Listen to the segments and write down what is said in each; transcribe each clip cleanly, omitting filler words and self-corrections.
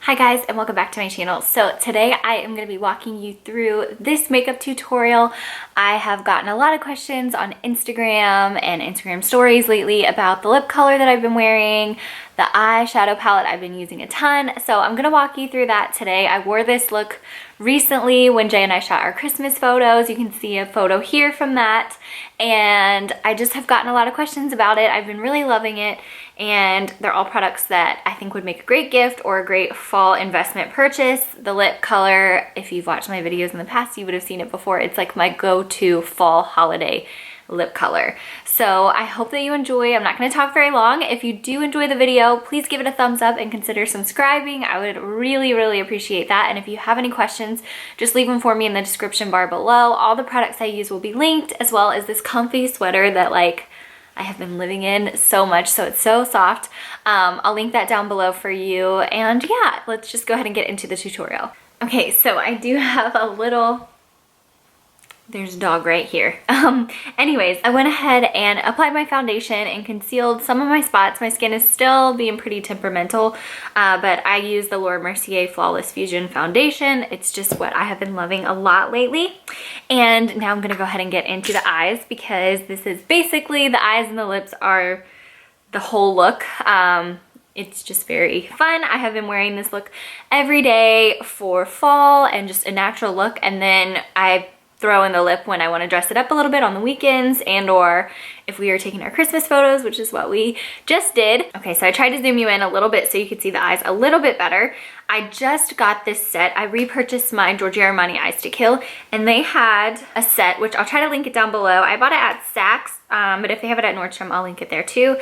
Hi guys, and welcome back to my channel. So today I am going to be walking you through this makeup tutorial. I have gotten a lot of questions on Instagram and Instagram stories lately about the lip color that I've been wearing, the eyeshadow palette I've been using a ton. So I'm going to walk you through that today. I wore this look recently when Jay and I shot our Christmas photos. You can see a photo here from that. And I just have gotten a lot of questions about it. I've been really loving it. And they're all products that I think would make a great gift or a great fall investment purchase. The lip color, if you've watched my videos in the past, you would have seen it before. It's like my go-to fall holiday lip color. So I hope that you enjoy. I'm not going to talk very long. If you do enjoy the video, please give it a thumbs up and consider subscribing. I would really appreciate that. And if you have any questions, just leave them for me in the description bar below. All the products I use will be linked, as well as this comfy sweater that I have been living in so much, so it's so soft. I'll link that down below for you. And yeah, let's just go ahead and get into the tutorial. Okay, so I do have a little, there's a dog right here. Anyways, I went ahead and applied my foundation and concealed some of my spots. My skin is still being pretty temperamental, but I use the Laura Mercier Flawless Fusion Foundation. It's just what I have been loving a lot lately. And now I'm gonna go ahead and get into the eyes, because this is basically, the eyes and the lips are the whole look. It's just very fun. I have been wearing this look every day for fall and just a natural look, and then I throw in the lip when I want to dress it up a little bit on the weekends, and or if we are taking our Christmas photos, which is what we just did. Okay, so I tried to zoom you in a little bit so you could see the eyes a little bit better. I just got this set. I repurchased my Giorgio Armani Eyes to Kill, and they had a set, which I'll try to link it down below. I bought it at Saks, but if they have it at Nordstrom, I'll link it there too.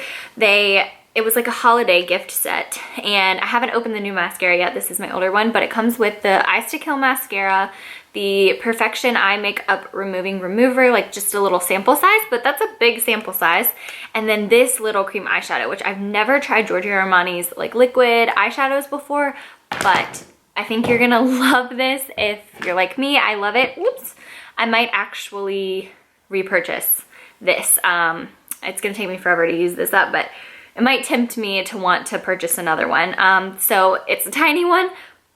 It was like a holiday gift set, and I haven't opened the new mascara yet. This is my older one, but it comes with the Eyes to Kill mascara, the Perfection Eye Makeup Removing Remover, like just a little sample size, but that's a big sample size. And then this little cream eyeshadow, which I've never tried Giorgio Armani's like liquid eyeshadows before, but I think you're gonna love this if you're like me. I love it. Whoops. I might actually repurchase this. It's gonna take me forever to use this up, but it might tempt me to want to purchase another one. So it's a tiny one,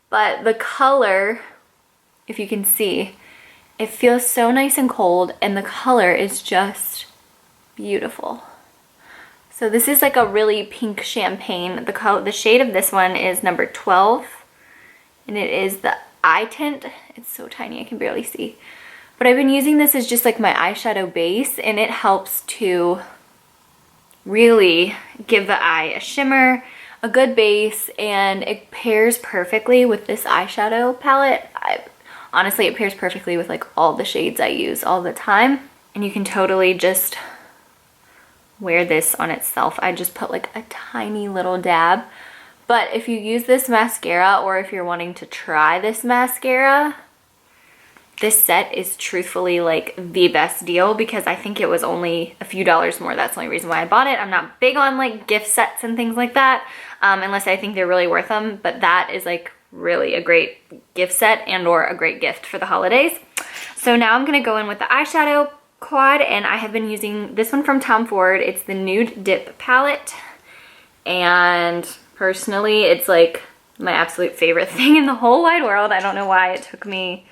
but the color, if you can see, it feels so nice and cold, and the color is just beautiful. So this is like a really pink champagne. The shade of this one is number 12, and it is the eye tint. It's so tiny, I can barely see. But I've been using this as just like my eyeshadow base, and it helps to really give the eye a shimmer, a good base, and it pairs perfectly with this eyeshadow palette. Honestly, it pairs perfectly with like all the shades I use all the time, and you can totally just wear this on itself. I just put like a tiny little dab, but if you use this mascara, or if you're wanting to try this mascara, this set is truthfully like the best deal, because I think it was only a few dollars more. That's the only reason why I bought it. I'm not big on like gift sets and things like that, unless I think they're really worth them, but that is like really a great gift set and or a great gift for the holidays. So now I'm gonna go in with the eyeshadow quad, and I have been using this one from Tom Ford. It's the Nude Dip palette, and personally it's like my absolute favorite thing in the whole wide world. I don't know why it took me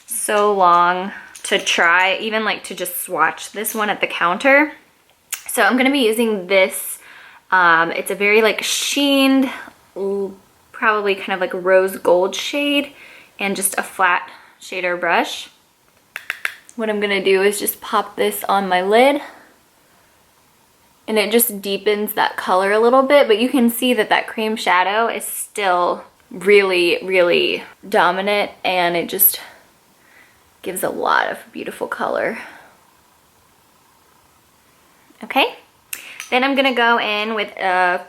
so long to try, even like to just swatch this one at the counter. So I'm gonna be using this. It's a very like sheened, probably kind of like rose gold shade, and just a flat shader brush. What I'm gonna do is just pop this on my lid, and it just deepens that color a little bit, but you can see that that cream shadow is still really dominant, and it just gives a lot of beautiful color. Okay, then I'm gonna go in with a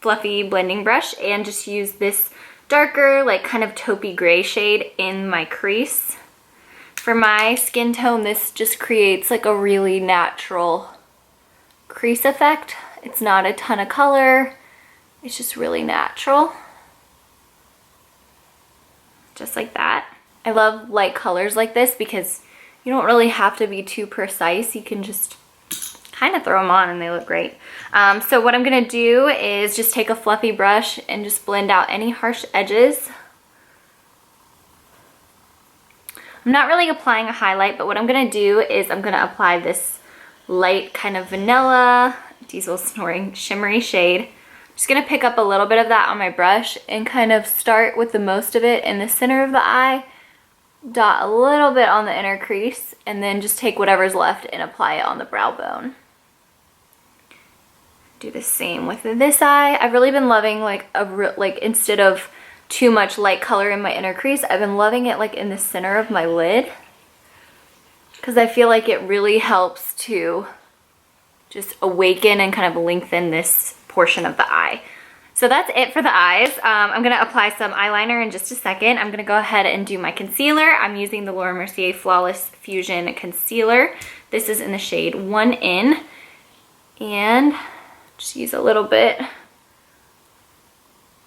fluffy blending brush and just use this darker, like kind of taupey gray shade in my crease. For my skin tone, this just creates like a really natural crease effect. It's not a ton of color, it's just really natural. Just like that. I love light colors like this because you don't really have to be too precise. You can just kind of throw them on and they look great. So what I'm gonna do is just take a fluffy brush and just blend out any harsh edges. I'm not really applying a highlight, but what I'm gonna do is I'm gonna apply this light kind of vanilla, Diesel snoring, shimmery shade. I'm just gonna pick up a little bit of that on my brush and kind of start with the most of it in the center of the eye, dot a little bit on the inner crease, and then just take whatever's left and apply it on the brow bone. Do the same with this eye. I've really been loving like instead of too much light color in my inner crease, I've been loving it like in the center of my lid, because I feel like it really helps to just awaken and kind of lengthen this portion of the eye. So that's it for the eyes. I'm gonna apply some eyeliner in just a second. I'm gonna go ahead and do my concealer. I'm using the Laura Mercier Flawless Fusion Concealer. This is in the shade 1N, and just use a little bit.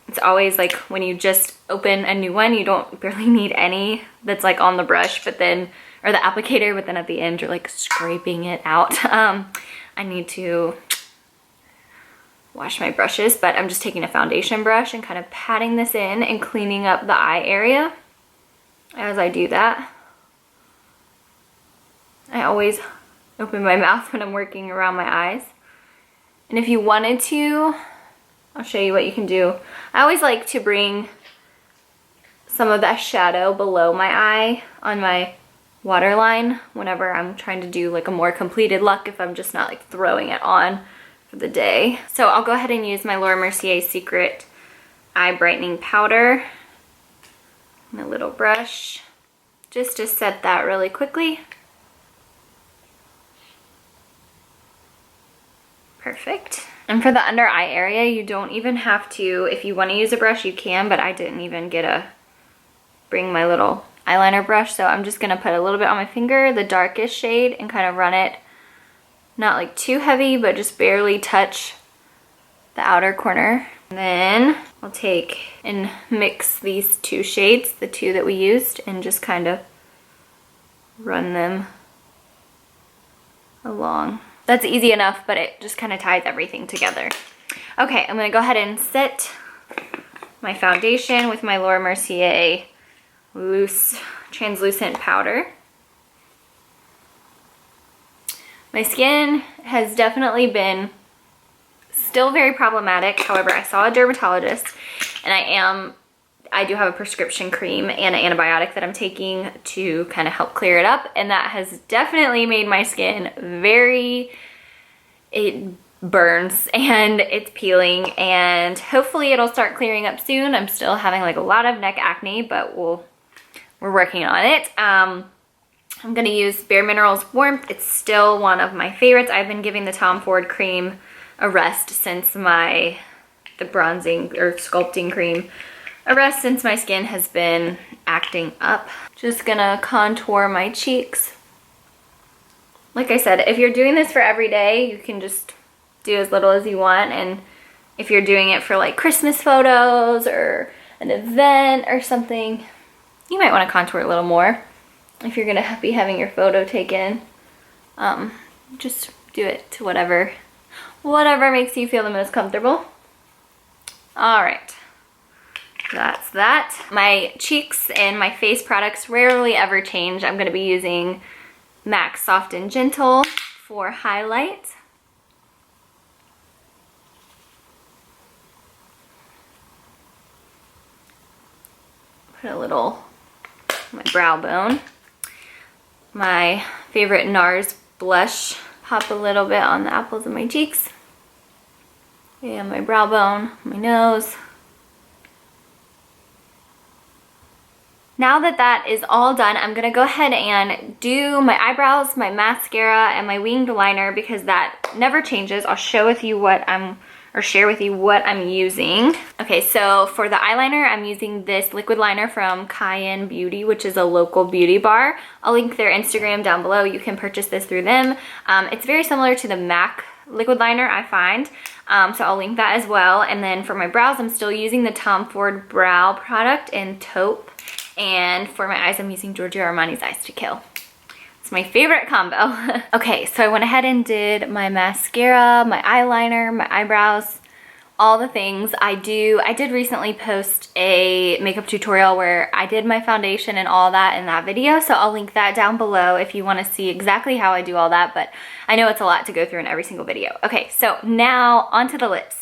It's always like when you just open a new one, you don't barely need any that's like on the brush, but then, or the applicator, but then at the end you're like scraping it out. I need to wash my brushes, but I'm just taking a foundation brush and kind of patting this in and cleaning up the eye area as I do that. I always open my mouth when I'm working around my eyes. And if you wanted to, I'll show you what you can do. I always like to bring some of that shadow below my eye on my waterline whenever I'm trying to do like a more completed look, if I'm just not like throwing it on for the day. So I'll go ahead and use my Laura Mercier Secret Eye Brightening Powder and a little brush just to set that really quickly. Perfect. And for the under eye area, you don't even have to, if you want to use a brush, you can, but I didn't even bring my little eyeliner brush, so I'm just gonna put a little bit on my finger, the darkest shade, and kind of run it, not like too heavy, but just barely touch the outer corner. And then I'll take and mix these two shades, the two that we used, and just kind of run them along. That's easy enough, but it just kind of ties everything together. Okay, I'm gonna go ahead and set my foundation with my Laura Mercier loose translucent powder. My skin has definitely been still very problematic. However, I saw a dermatologist, and I do have a prescription cream and an antibiotic that I'm taking to kind of help clear it up, and that has definitely made my skin it burns and it's peeling, and hopefully it'll start clearing up soon. I'm still having like a lot of neck acne, but we're working on it. I'm gonna use Bare Minerals Warmth. It's still one of my favorites. I've been giving the Tom Ford cream a rest since the bronzing or sculpting cream a rest since my skin has been acting up. Just gonna contour my cheeks. Like I said, if you're doing this for every day, you can just do as little as you want, and if you're doing it for like Christmas photos or an event or something, you might want to contour a little more. If you're gonna be having your photo taken, just do it to whatever makes you feel the most comfortable. All right, that's that. My cheeks and my face products rarely ever change. I'm gonna be using MAC Soft and Gentle for highlight. Put a little on my brow bone. My favorite NARS blush. Pop a little bit on the apples of my cheeks. And my brow bone, my nose. Now that that is all done, I'm gonna go ahead and do my eyebrows, my mascara, and my winged liner, because that never changes. I'll share with you what I'm using. Okay, so for the eyeliner, I'm using this liquid liner from Cayenne Beauty, which is a local beauty bar. I'll link their Instagram down below. You can purchase this through them. It's very similar to the MAC liquid liner, I find. So I'll link that as well. And then for my brows, I'm still using the Tom Ford Brow product in Taupe. And for my eyes, I'm using Giorgio Armani's Eyes to Kill. It's my favorite combo. Okay, so I went ahead and did my mascara, my eyeliner, my eyebrows, all the things. I did recently post a makeup tutorial where I did my foundation and all that in that video, so I'll link that down below if you want to see exactly how I do all that, but I know it's a lot to go through in every single video. Okay, so now onto the lips.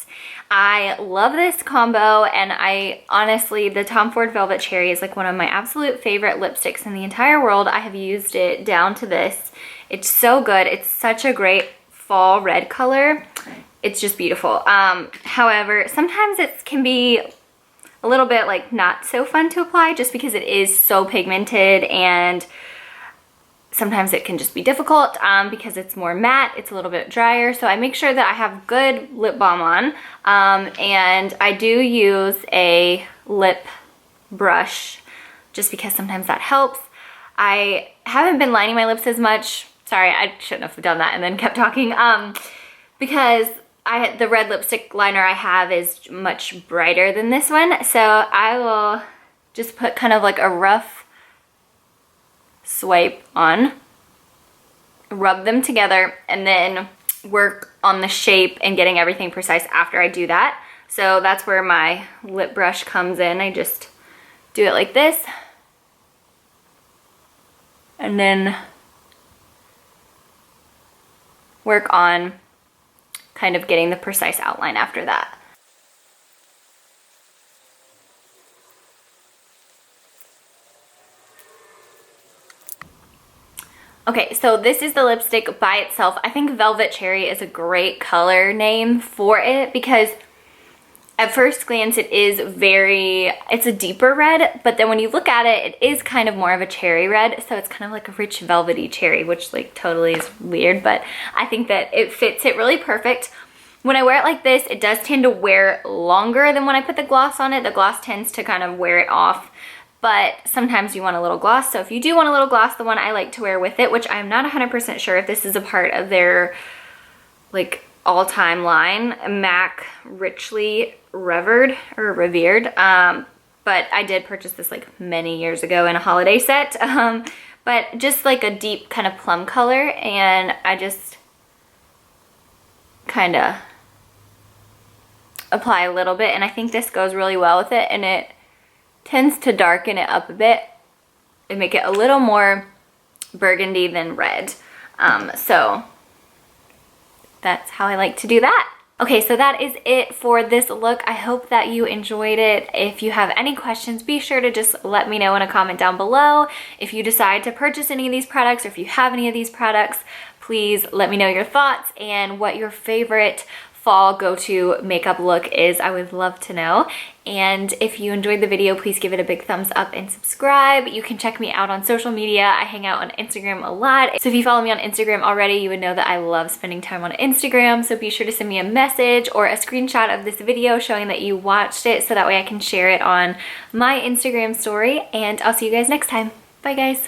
I love this combo, and I honestly, the Tom Ford Velvet Cherry is like one of my absolute favorite lipsticks in the entire world. I have used it down to this. It's so good. It's such a great fall red color. It's just beautiful. However, sometimes it can be a little bit like not so fun to apply just because it is so pigmented, and sometimes it can just be difficult because it's more matte, it's a little bit drier. So I make sure that I have good lip balm on, and I do use a lip brush just because sometimes that helps. I haven't been lining my lips as much. Sorry, I shouldn't have done that and then kept talking. Because the red lipstick liner I have is much brighter than this one. So I will just put kind of like a rough swipe on, rub them together, and then work on the shape and getting everything precise after I do that. So that's where my lip brush comes in. I just do it like this, and then work on kind of getting the precise outline after that. Okay, so this is the lipstick by itself. I think Velvet Cherry is a great color name for it because at first glance it's a deeper red, but then when you look at it, it is kind of more of a cherry red. So it's kind of like a rich velvety cherry, which like totally is weird, but I think that it fits it really perfect. When I wear it like this, it does tend to wear longer than when I put the gloss on it. The gloss tends to kind of wear it off, but sometimes you want a little gloss. So if you do want a little gloss, the one I like to wear with it, which I'm not 100% sure if this is a part of their like all-time line, MAC Richly Revered, but I did purchase this like many years ago in a holiday set, but just like a deep kind of plum color, and I just kind of apply a little bit, and I think this goes really well with it, and it tends to darken it up a bit and make it a little more burgundy than red. So that's how I like to do that. Okay, so that is it for this look. I hope that you enjoyed it. If you have any questions, be sure to just let me know in a comment down below. If you decide to purchase any of these products, or if you have any of these products, please let me know your thoughts and what your favorite fall go-to makeup look is. I would love to know. And if you enjoyed the video, please give it a big thumbs up and subscribe. You can check me out on social media. I hang out on Instagram a lot. So if you follow me on Instagram already, you would know that I love spending time on Instagram. So be sure to send me a message or a screenshot of this video showing that you watched it, so that way I can share it on my Instagram story. And I'll see you guys next time. Bye guys.